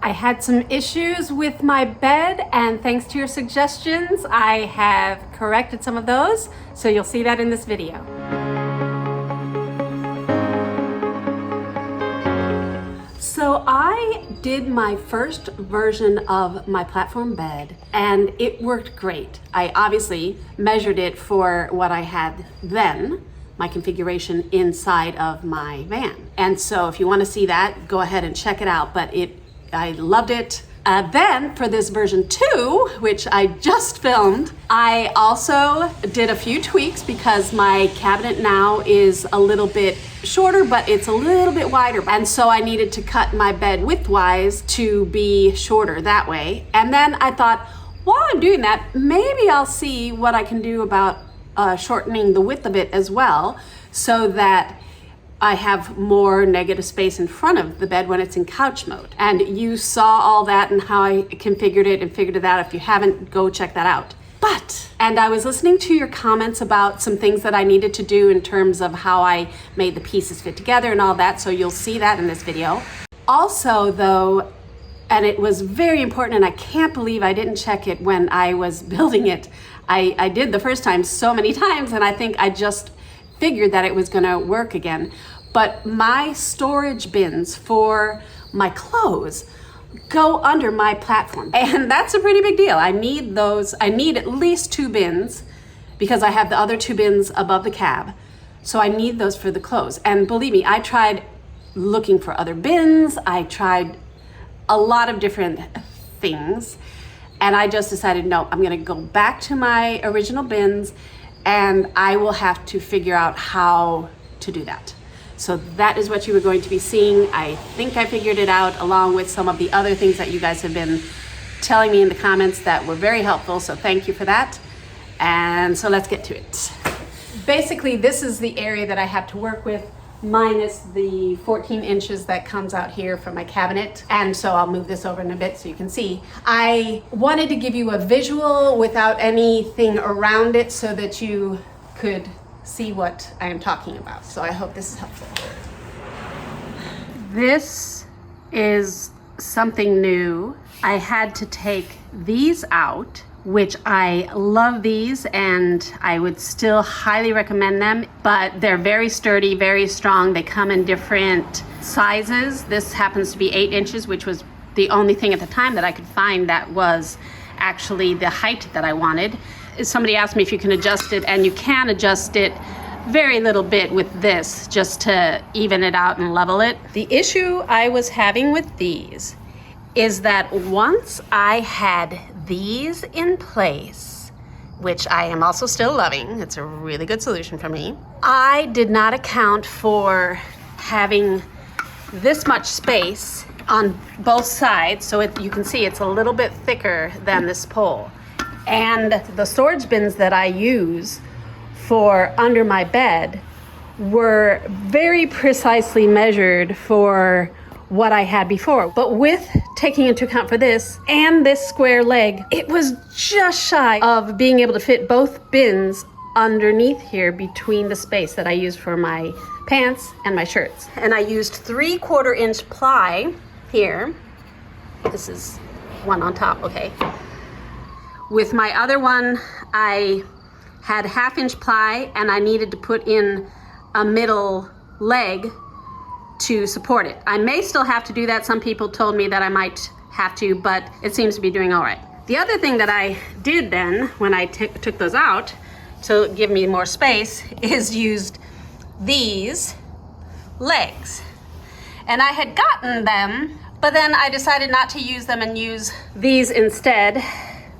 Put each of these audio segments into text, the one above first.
I had some issues with my bed, and thanks to your suggestions, I have corrected some of those. So you'll see that in this video. So I did my first version of my platform bed and it worked great. I obviously measured it for what I had then, my configuration inside of my van. And so if you want to see that, go ahead and check it out. But I loved it. Then for this version 2, which I just filmed, I also did a few tweaks because my cabinet now is a little bit shorter, but it's a little bit wider. And so I needed to cut my bed width-wise to be shorter that way. And then I thought, while I'm doing that, maybe I'll see what I can do about shortening the width of it as well, so that I have more negative space in front of the bed when it's in couch mode. And you saw all that and how I configured it and figured it out. If you haven't, go check that out. And I was listening to your comments about some things that I needed to do in terms of how I made the pieces fit together and all that, so you'll see that in this video. Also though, and it was very important, and I can't believe I didn't check it when I was building it. I did the first time so many times, and I think I just figured that it was gonna work again. But my storage bins for my clothes go under my platform. And that's a pretty big deal. I need those. I need at least 2 bins because I have the other 2 bins above the cab. So I need those for the clothes. And believe me, I tried looking for other bins. I tried a lot of different things. And I just decided, no, I'm gonna go back to my original bins and I will have to figure out how to do that. So that is what you were going to be seeing. I think I figured it out, along with some of the other things that you guys have been telling me in the comments that were very helpful. So thank you for that. And so let's get to it. Basically, this is the area that I have to work with, minus the 14 inches that comes out here from my cabinet. And so I'll move this over in a bit so you can see. I wanted to give you a visual without anything around it so that you could see what I am talking about. So I hope this is helpful. This is something new. I had to take these out, which I love these and I would still highly recommend them, but they're very sturdy, very strong. They come in different sizes. This happens to be 8 inches, which was the only thing at the time that I could find that was actually the height that I wanted. Somebody asked me if you can adjust it, and you can adjust it very little bit with this just to even it out and level it. The issue I was having with these is that once I had these in place, which I am also still loving, it's a really good solution for me, I did not account for having this much space on both sides. So you can see it's a little bit thicker than this pole. And the storage bins that I use for under my bed were very precisely measured for what I had before. But with taking into account for this and this square leg, it was just shy of being able to fit both bins underneath here between the space that I use for my pants and my shirts. And I used 3/4 inch ply here. This is one on top, okay. With my other one, I had 1/2 inch ply and I needed to put in a middle leg to support it. I may still have to do that. Some people told me that I might have to, but it seems to be doing all right. The other thing that I did then, when I took those out to give me more space, is used these legs. And I had gotten them, but then I decided not to use them and use these instead.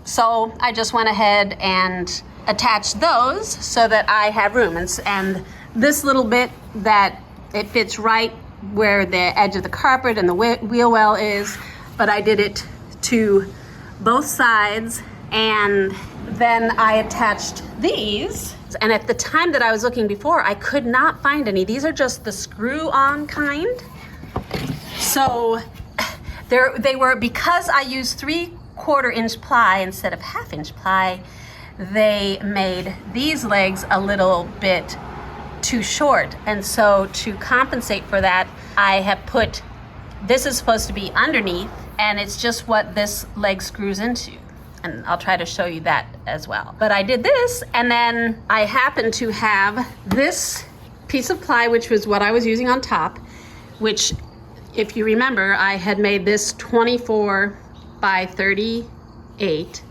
So I just went ahead and attached those so that I have room. And this little bit that it fits right where the edge of the carpet and the wheel well is, but I did it to both sides, and then I attached these. And at the time that I was looking before, I could not find any. These are just the screw-on kind. So they were, because I used 3/4 inch ply instead of 1/2 inch ply, they made these legs a little bit too short. And so to compensate for that, I have put, this is supposed to be underneath, and it's just what this leg screws into. And I'll try to show you that as well. But I did this, and then I happen to have this piece of ply, which was what I was using on top, which, if you remember, I had made this 24 by 38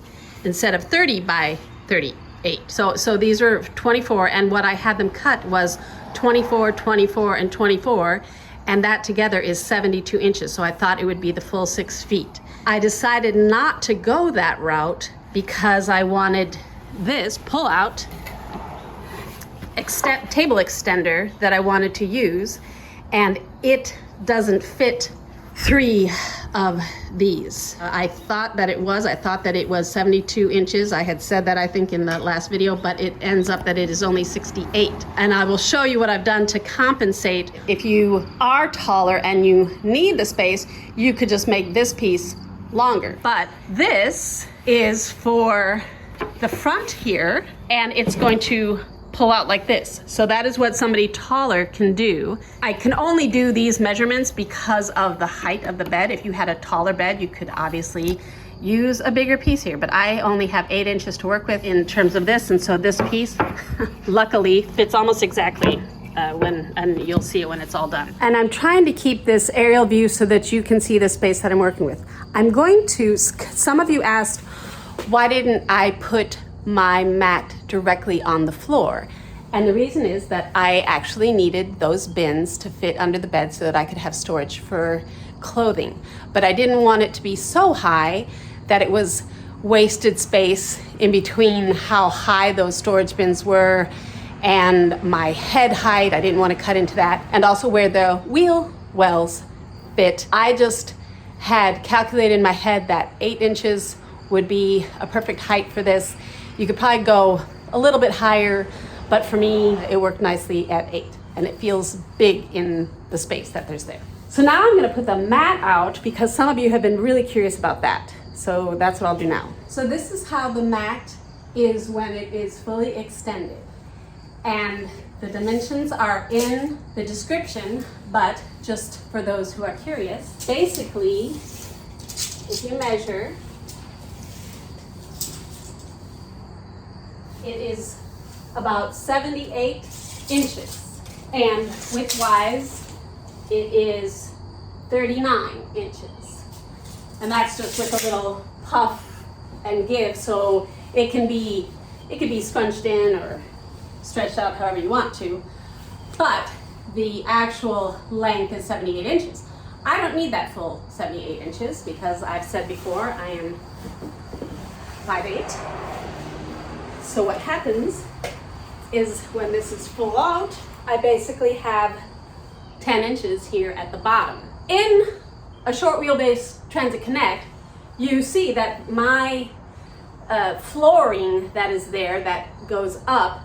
instead of 30 by 38. So these are 24, and what I had them cut was 24, 24, and 24, and that together is 72 inches. So I thought it would be the full 6 feet. I decided not to go that route because I wanted this pull-out table extender that I wanted to use, and it doesn't fit 3 of these. I thought that it was 72 inches. I had said that, I think, in the last video, but it ends up that it is only 68. And I will show you what I've done to compensate. If you are taller and you need the space, you could just make this piece longer. But this is for the front here, and it's going to pull out like this. So that is what somebody taller can do. I can only do these measurements because of the height of the bed. If you had a taller bed, you could obviously use a bigger piece here, but I only have 8 inches to work with in terms of this, and so this piece luckily fits almost exactly and you'll see it when it's all done. And I'm trying to keep this aerial view so that you can see the space that I'm working with. I'm going to, some of you asked, why didn't I put my mat directly on the floor? And the reason is that I actually needed those bins to fit under the bed so that I could have storage for clothing. But I didn't want it to be so high that it was wasted space in between how high those storage bins were and my head height. I didn't want to cut into that, and also where the wheel wells fit. I just had calculated in my head that 8 inches would be a perfect height for this. You could probably go a little bit higher, but for me, it worked nicely at 8, and it feels big in the space that there's there. So now I'm gonna put the mat out because some of you have been really curious about that. So that's what I'll do now. So this is how the mat is when it is fully extended. And the dimensions are in the description, but just for those who are curious, basically, if you measure, it is about 78 inches, and width-wise, it is 39 inches. And that's just with a little puff and give, so it could be scrunched in or stretched out however you want to, but the actual length is 78 inches. I don't need that full 78 inches because I've said before I am 5'8". So what happens is when this is full out, I basically have 10 inches here at the bottom. In a short wheelbase Transit Connect, you see that my flooring that is there that goes up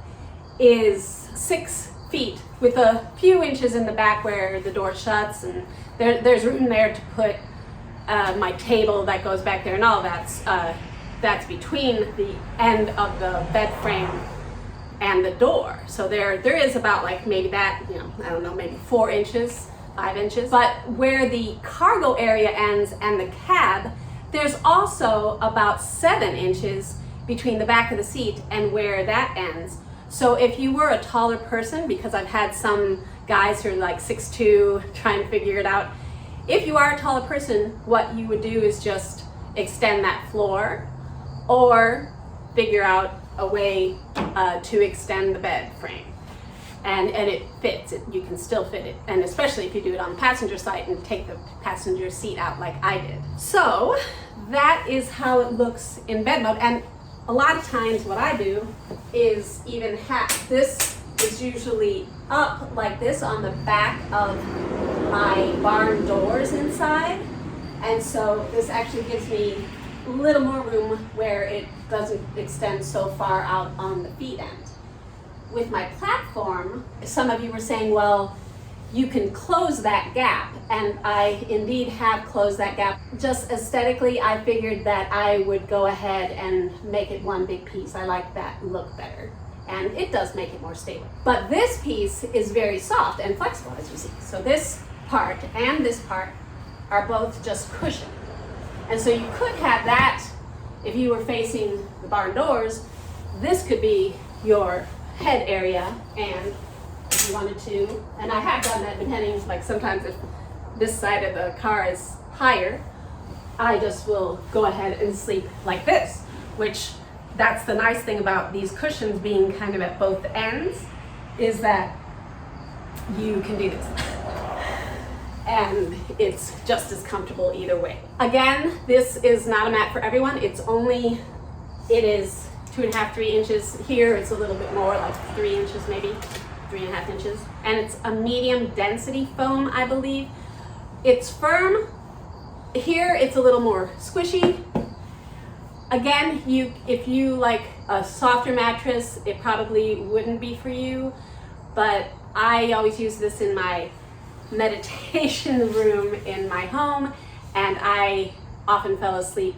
is 6 feet with a few inches in the back where the door shuts, and there's room there to put my table that goes back there, and all that's between the end of the bed frame and the door. So there is about like maybe that, I don't know, maybe 4 inches, 5 inches. But where the cargo area ends and the cab, there's also about 7 inches between the back of the seat and where that ends. So if you were a taller person, because I've had some guys who are like 6'2" trying to figure it out, if you are a taller person, what you would do is just extend that floor or figure out a way to extend the bed frame. And it fits, you can still fit it. And especially if you do it on the passenger side and take the passenger seat out like I did. So that is how it looks in bed mode. And a lot of times what I do is even have, this is usually up like this on the back of my barn doors inside. And so this actually gives me a little more room where it doesn't extend so far out on the feet end. With my platform, some of you were saying, well, you can close that gap, and I indeed have closed that gap. Just aesthetically, I figured that I would go ahead and make it one big piece. I like that look better, and it does make it more stable. But this piece is very soft and flexible, as you see. So this part and this part are both just cushion. And so you could have that if you were facing the barn doors. This could be your head area, and if you wanted to, and I have done that depending, like sometimes if this side of the car is higher, I just will go ahead and sleep like this, which that's the nice thing about these cushions being kind of at both ends, is that you can do this. And it's just as comfortable either way. Again, this is not a mat for everyone. It is 2.5, 3 inches. Here it's a little bit more, like 3 inches maybe, 3.5 inches. And it's a medium density foam, I believe. It's firm. Here it's a little more squishy. Again, if you like a softer mattress, it probably wouldn't be for you, but I always use this in my meditation room in my home, and I often fell asleep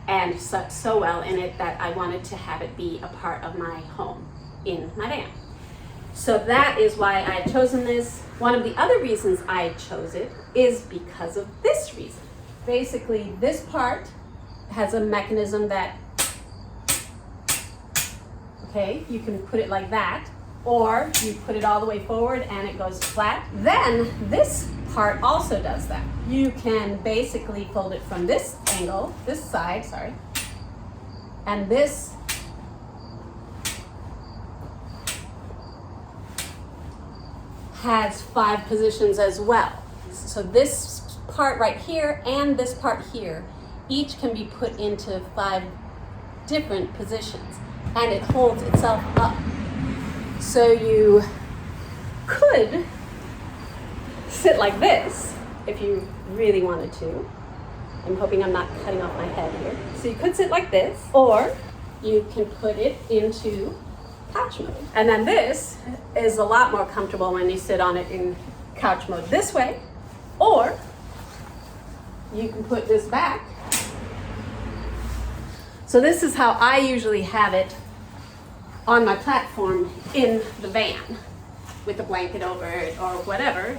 and slept so well in it that I wanted to have it be a part of my home in my van. So that is why I've chosen this. One of the other reasons I chose it is because of this reason. Basically, this part has a mechanism that, okay, you can put it like that, or you put it all the way forward and it goes flat. Then this part also does that. You can basically fold it from this angle, this side, sorry, and this has 5 positions as well. So this part right here and this part here, each can be put into 5 different positions, and it holds itself up. So you could sit like this if you really wanted to. I'm hoping I'm not cutting off my head here. So you could sit like this, or you can put it into couch mode. And then this is a lot more comfortable when you sit on it in couch mode this way, or you can put this back. So this is how I usually have it on my platform in the van with a blanket over it or whatever.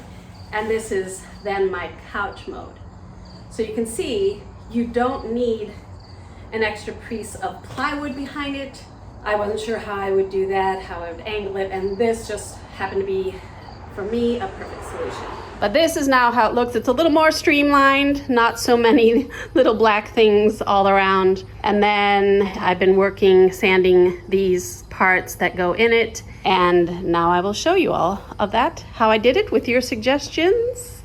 And this is then my couch mode. So you can see you don't need an extra piece of plywood behind it. I wasn't sure how I would do that, how I would angle it, and this just happened to be, for me, a perfect solution. But this is now how it looks. It's a little more streamlined, not so many little black things all around. And then I've been sanding these parts that go in it. And now I will show you all of that, how I did it with your suggestions.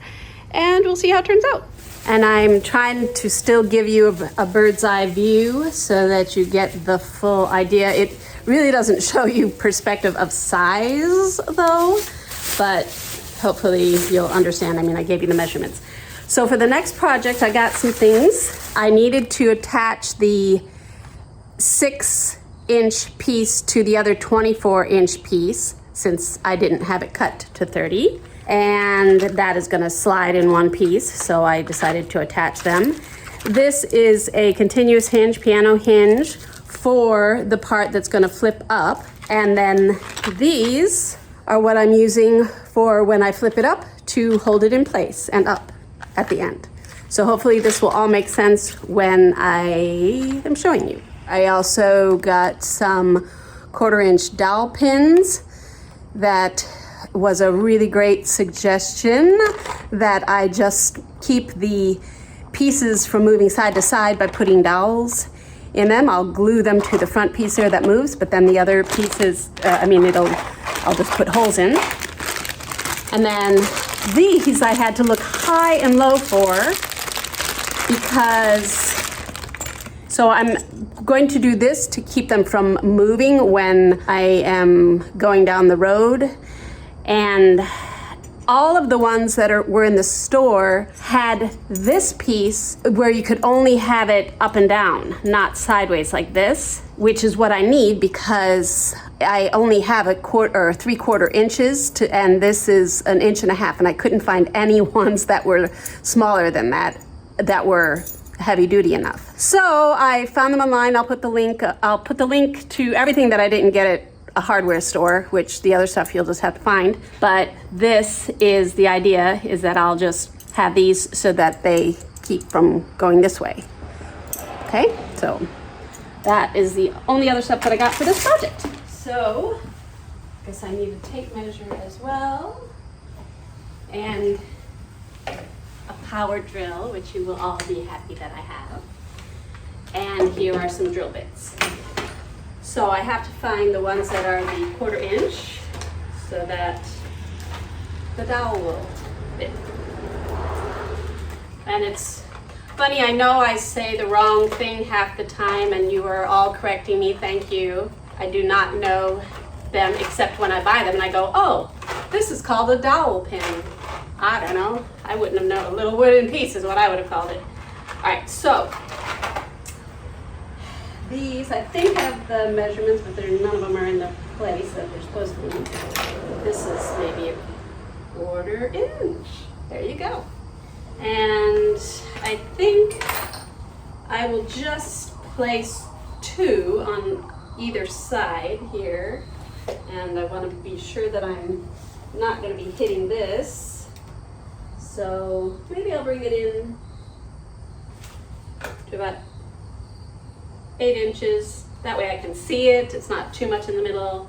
And we'll see how it turns out. And I'm trying to still give you a bird's eye view so that you get the full idea. It really doesn't show you perspective of size though, but hopefully you'll understand. I mean, I gave you the measurements. So for the next project, I got some things. I needed to attach the 6-inch piece to the other 24-inch piece since I didn't have it cut to 30. And that is gonna slide in one piece, so I decided to attach them. This is a continuous hinge, piano hinge, for the part that's gonna flip up. And then these are what I'm using for when I flip it up to hold it in place and up at the end. So hopefully this will all make sense when I am showing you. I also got some 1/4-inch dowel pins. That was a really great suggestion, that I just keep the pieces from moving side to side by putting dowels in them. I'll glue them to the front piece there that moves, but then the other pieces, I'll just put holes in. And then these I had to look high and low for so I'm going to do this to keep them from moving when I am going down the road. And all of the ones that were in the store had this piece where you could only have it up and down, not sideways like this, which is what I need because I only have 3/4 inches and this is 1.5 inches, and I couldn't find any ones that were smaller than that were heavy duty enough. So I found them online. I'll put the link to everything that I didn't get at a hardware store, which the other stuff you'll just have to find. But this is the idea, is that I'll just have these so that they keep from going this way. Okay, so that is the only other stuff that I got for this project. So, I guess I need a tape measure as well, and a power drill, which you will all be happy that I have. And here are some drill bits. So I have to find the ones that are the 1/4 inch so that the dowel will fit. And it's funny, I know I say the wrong thing half the time and you are all correcting me, thank you. I do not know them except when I buy them and I go, oh, this is called a dowel pin. I don't know, I wouldn't have known. A little wooden piece is what I would have called it. All right, so these I think have the measurements, but none of them are in the place that they're supposed to be. This is maybe a 1/4 inch. There you go. And I think I will just place 2 on either side here. And I want to be sure that I'm not going to be hitting this. So maybe I'll bring it in to about 8 inches. That way I can see it. It's not too much in the middle.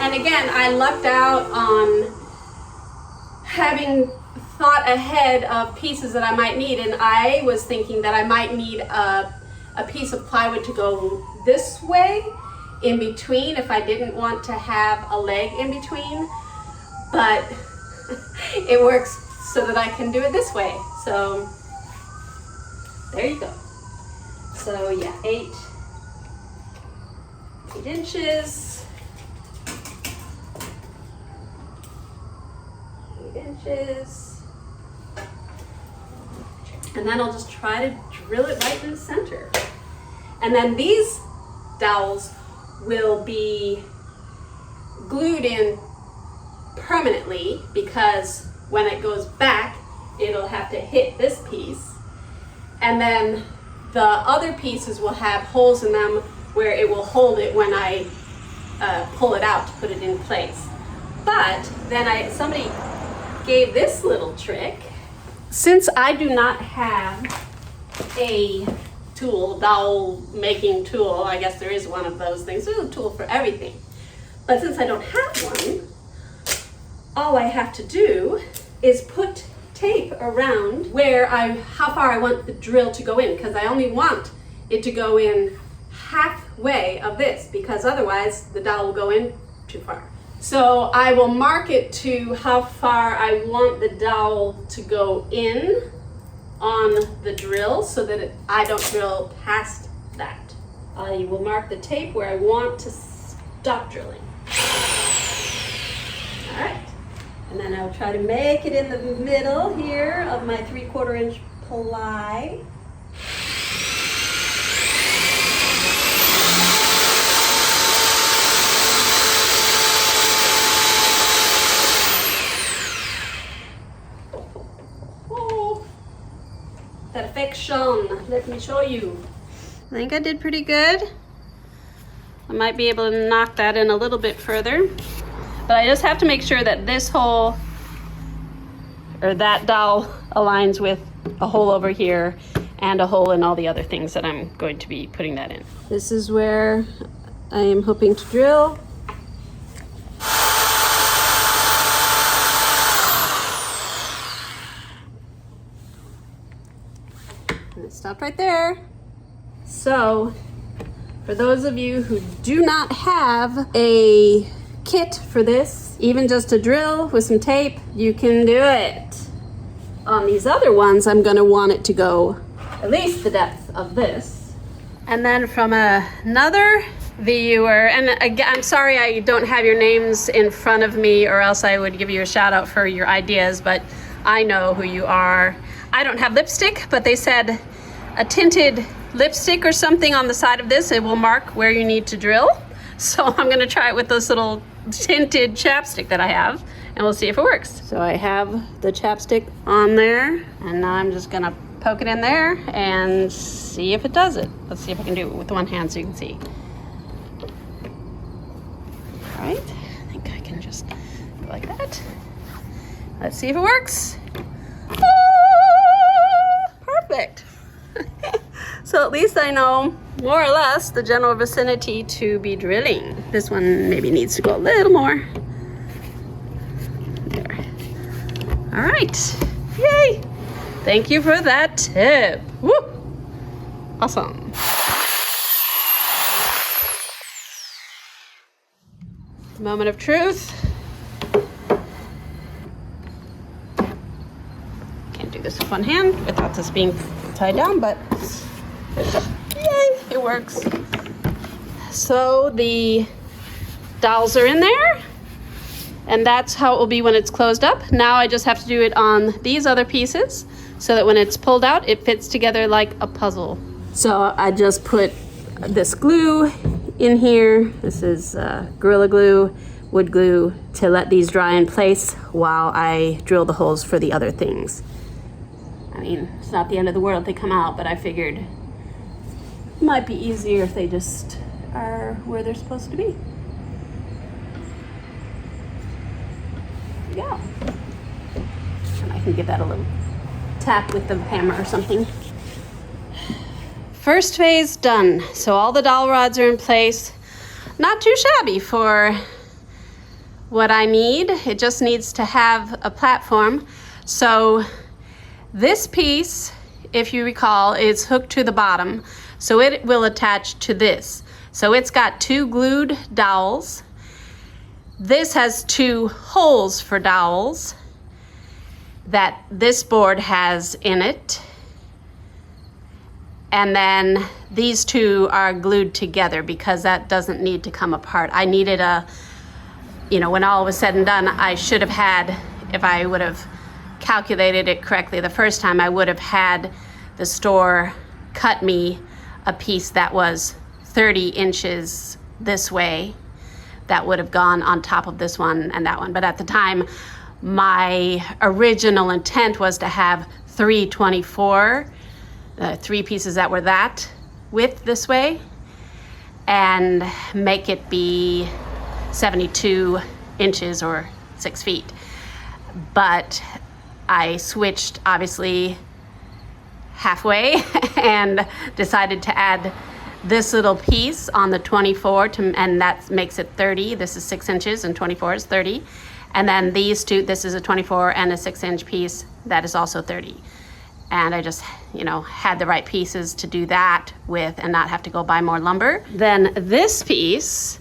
And again, I lucked out on having thought ahead of pieces that I might need, and I was thinking that I might need a piece of plywood to go this way in between if I didn't want to have a leg in between, but it works so that I can do it this way. So there you go. So yeah, 8 inches. 8 inches. And then I'll just try to drill it right in the center. And then these dowels will be glued in permanently because when it goes back, it'll have to hit this piece. And then the other pieces will have holes in them where it will hold it when I pull it out to put it in place. But then somebody gave this little trick. Since I do not have a tool, dowel making tool, I guess there is one of those things. There's a tool for everything. But since I don't have one, all I have to do is put tape around how far I want the drill to go in, because I only want it to go in halfway of this, because otherwise the dowel will go in too far. So I will mark it to how far I want the dowel to go in on the drill so that I don't drill past that. I will mark the tape where I want to stop drilling. All right, and then I'll try to make it in the middle here of my 3/4 inch ply. Perfection. Let me show you. I think I did pretty good. I might be able to knock that in a little bit further, but I just have to make sure that this hole or that dowel aligns with a hole over here and a hole in all the other things that I'm going to be putting that in. This is where I am hoping to drill. And it stopped right there. So, for those of you who do not have a kit for this, even just a drill with some tape, you can do it. On these other ones, I'm going to want it to go at least the depth of this. And then from another viewer, and again, I'm sorry I don't have your names in front of me, or else I would give you a shout out for your ideas, but I know who you are. I don't have lipstick, but they said a tinted lipstick or something on the side of this, it will mark where you need to drill. So I'm gonna try it with this little tinted chapstick that I have, and we'll see if it works. So I have the chapstick on there, and now I'm just gonna poke it in there and see if it does it. Let's see if I can do it with one hand so you can see. All right, I think I can just go like that. Let's see if it works. so at least I know more or less the general vicinity to be drilling. This one maybe needs to go a little more. There. All right, yay. Thank you for that tip. Woo! Awesome. Moment of truth. Can't do this with one hand without this being tied down, but yay, it works. So the dowels are in there, and that's how it will be when it's closed up. Now I just have to do it on these other pieces so that when it's pulled out, it fits together like a puzzle. So I just put this glue in here. This is Gorilla Glue, wood glue, to let these dry in place while I drill the holes for the other things. I mean, it's not the end of the world if they come out, but I figured it might be easier if they just are where they're supposed to be. There we go. And I can give that a little tap with the hammer or something. First phase done. So all the dowel rods are in place. Not too shabby for what I need. It just needs to have a platform. So this piece, if you recall, is hooked to the bottom. So it will attach to this. So it's got two glued dowels. This has two holes for dowels that this board has in it. And then these two are glued together because that doesn't need to come apart. I needed a, when all was said and done, I should have had, if I would have calculated it correctly the first time, I would have had the store cut me a piece that was 30 inches this way. That would have gone on top of this one and that one. But at the time, my original intent was to have 324, three pieces that were that width this way, and make it be 72 inches or 6 feet. But I switched obviously halfway and decided to add this little piece on the 24 and that makes it 30. This is 6 inches and 24 is 30. And then these two, this is a 24 and a 6-inch piece that is also 30. And I just, had the right pieces to do that with and not have to go buy more lumber. Then this piece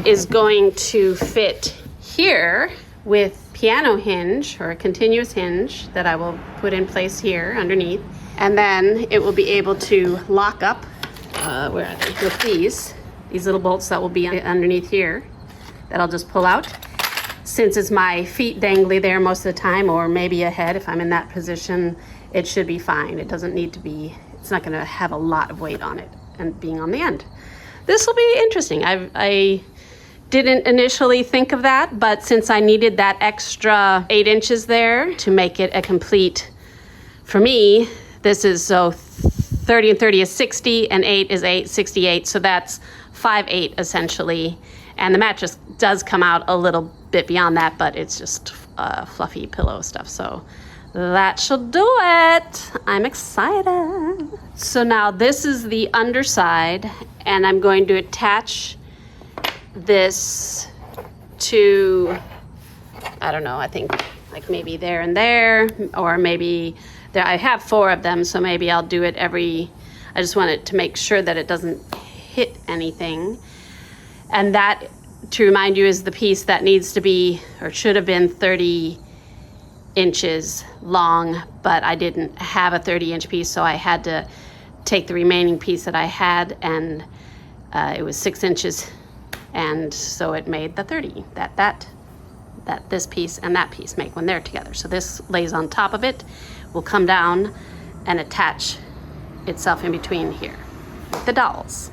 is going to fit here with piano hinge or a continuous hinge that I will put in place here underneath. And then it will be able to lock up, where are they? With these little bolts that will be underneath here that I'll just pull out. Since it's my feet dangly there most of the time, or maybe a head if I'm in that position, it should be fine. It doesn't need to be, it's not gonna have a lot of weight on it and being on the end. This will be interesting. I didn't initially think of that, but since I needed that extra 8 inches there to make it a complete, for me, this is so 30 and 30 is 60 and 8 is 8, 68. So that's 5/8 essentially. And the mattress does come out a little bit beyond that, but it's just fluffy pillow stuff. So that should do it. I'm excited. So now this is the underside, and I'm going to attach this to, I don't know, I think like maybe there and there, or maybe there. I have 4 of them, so maybe I'll do it I just want it to make sure that it doesn't hit anything. And that, to remind you, is the piece that needs to be, or should have been 30 inches long, but I didn't have a 30-inch piece, so I had to take the remaining piece that I had, and it was 6 inches, and so it made the 30 that this piece and that piece make when they're together. So this lays on top of it, will come down and attach itself in between here, the dowels.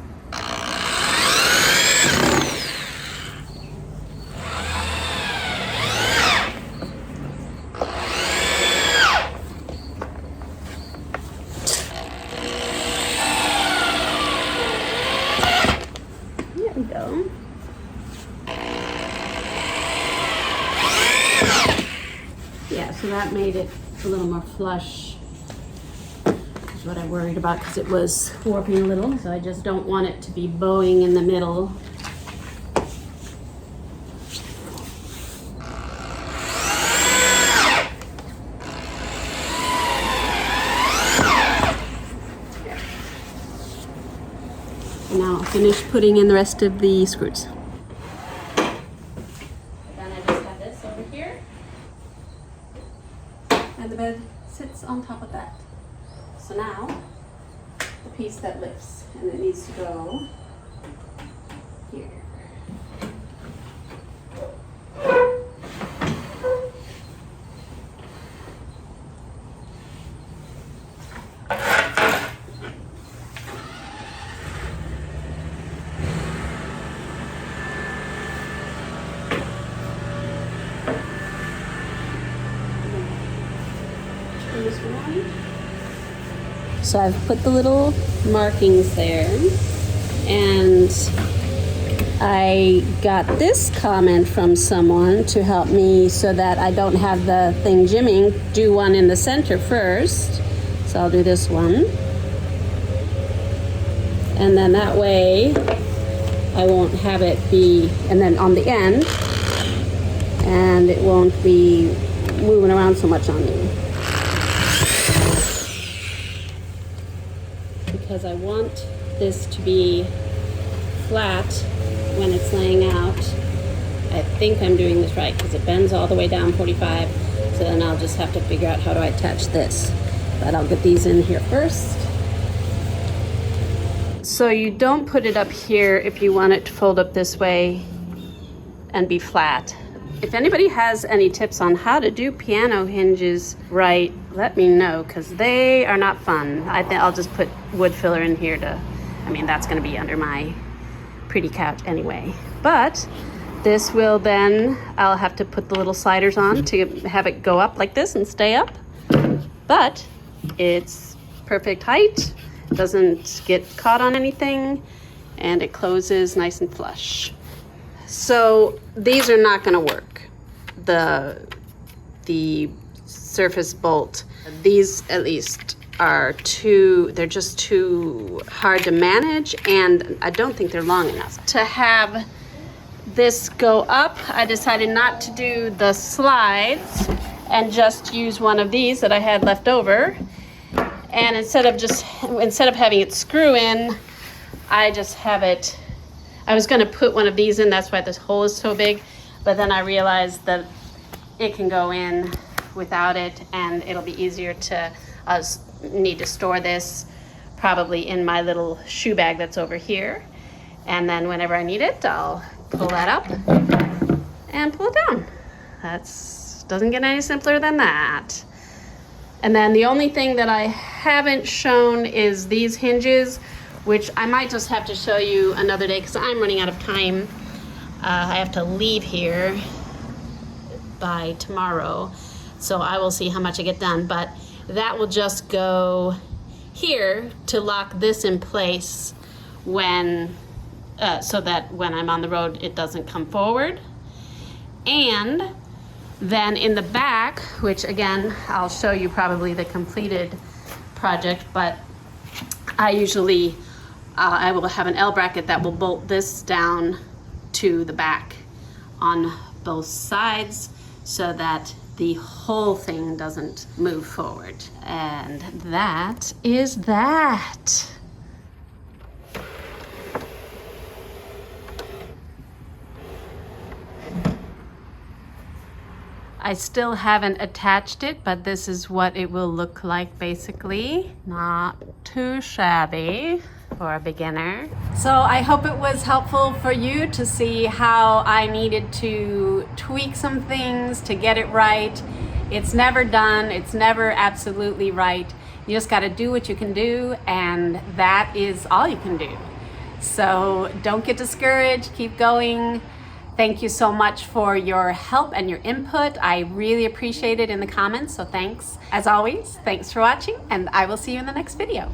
There we go. Yeah, so that made it a little more flush That's what I worried about because it was warping a little, so I just don't want it to be bowing in the middle. Now I'll finish putting in the rest of the screws. Then I just have this over here. And the bed sits on top of that. So now, the piece that lifts, and it needs to go here. So I've put the little markings there, and I got this comment from someone to help me so that I don't have the thing jimming. Do one in the center first. So I'll do this one. And then that way I won't have it be, and then on the end, and it won't be moving around so much on me. Because I want this to be flat when it's laying out. I think I'm doing this right because it bends all the way down 45. So then I'll just have to figure out how do I attach this. But I'll get these in here first. So you don't put it up here if you want it to fold up this way and be flat. If anybody has any tips on how to do piano hinges right, let me know, because they are not fun. I think I'll just put wood filler in here to, I mean, that's going to be under my pretty couch anyway. But this will then, I'll have to put the little sliders on to have it go up like this and stay up. But it's perfect height, doesn't get caught on anything, and it closes nice and flush. So these are not going to work. The surface bolt, these at least are they're just too hard to manage, and I don't think they're long enough. To have this go up, I decided not to do the slides and just use one of these that I had left over. And instead of having it screw in, I just have it, I was going to put one of these in, that's why this hole is so big, but then I realized that it can go in without it, and it'll be easier to need to store this probably in my little shoe bag that's over here, and then whenever I need it, I'll pull that up and pull it down. Doesn't get any simpler than that. And then the only thing that I haven't shown is these hinges, which I might just have to show you another day because I'm running out of time. I have to leave here by tomorrow, so I will see how much I get done, but that will just go here to lock this in place when so that when I'm on the road it doesn't come forward. And then in the back, which again I'll show you probably the completed project, but I usually I will have an L bracket that will bolt this down to the back on both sides so that the whole thing doesn't move forward. And that is that. I still haven't attached it, but this is what it will look like basically. Not too shabby for a beginner. So I hope it was helpful for you to see how I needed to tweak some things to get it right. It's never done, it's never absolutely right. You just gotta do what you can do, and that is all you can do. So don't get discouraged, keep going. Thank you so much for your help and your input. I really appreciate it in the comments, so thanks. As always, thanks for watching, and I will see you in the next video.